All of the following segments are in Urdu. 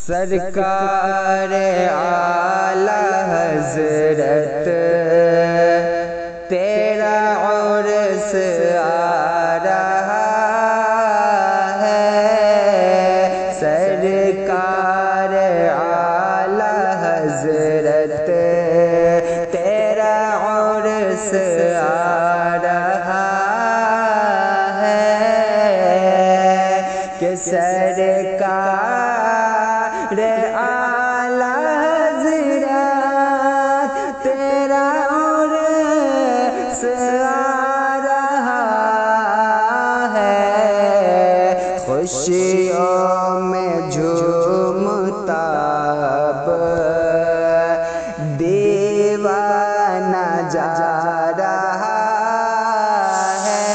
سرکار اعلی حضرت تیرا عرس آ رہا ہے، سرکار اعلی حضرت تیرا عرس آ رہا ہے کہ سرکار اعلی حضرت تیرا عرس آ رہا ہے، خوشیوں میں جھومتا اب دیوانہ جا رہا ہے،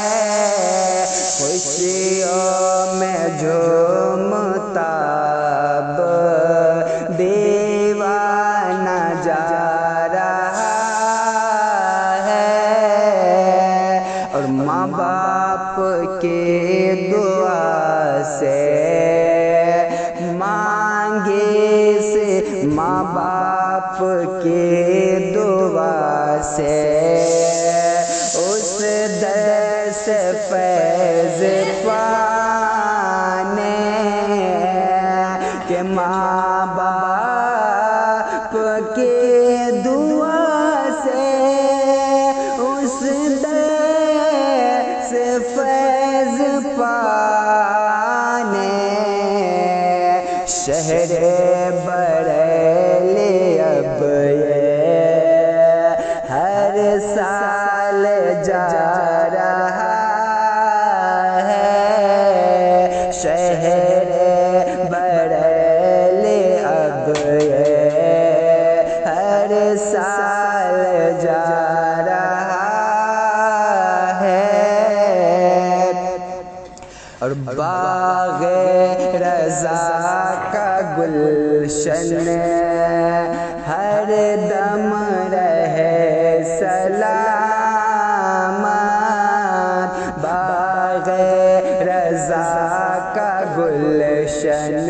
خوشیوں میں جھومتا اب دیوانہ جا رہا ہے، اور ماں باپ کے دعا سے مانگے سے، ماں باپ کے دعا سے اس در سے فیض پانے کہ ماں باپ کے دعا سے اس در سے فیض پانے، شہر بریلی اب یہ ہر سال جا رہا ہے، شہر بریلی اب یہ ہر سال جا رہا ہے، اور باغ رضا کا گلشن ہر دم رہے سلامت، باغ رضا کا گلشن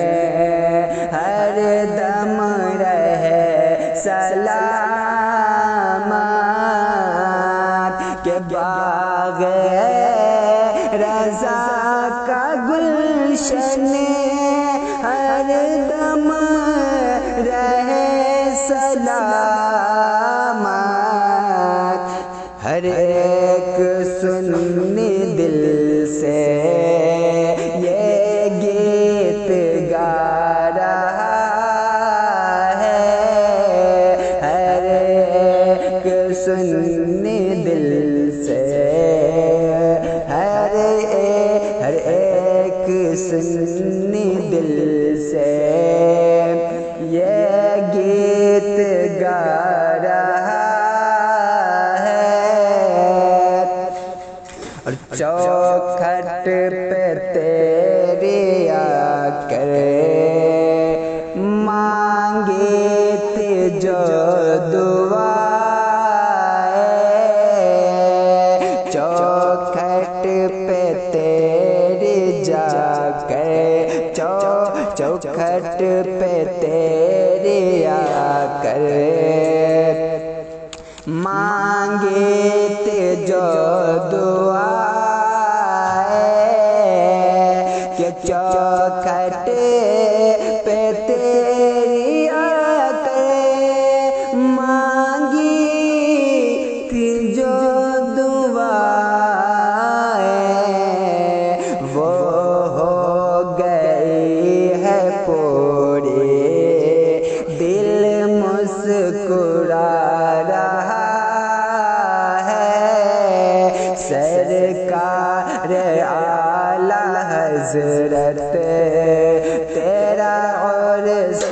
ہر دم رہے سلامت، کہ باغ رضا کا گلشن ہر دم رہے سلامت، ہر ایک سنی دل سے یہ گیت گا رہا ہے، ہر ایک سنی دل سے ہر ایک سنی دل سے یہ گیت گا رہا ہے، اور چوکھٹ پہ تیری آ کر مانگے تھے جو دعا، چوکھٹ پہ تیری جا کر چوکھٹ پہ تیری آ کر مانگے تھے جو دعا، کہ چوکھٹ پہ تیری آ کر مانگی تھی جو دعا، وہ ہو گئی ہے پوری، دل مسکرا رہا ہے، سرکار اعلی حضرت تیرا عرس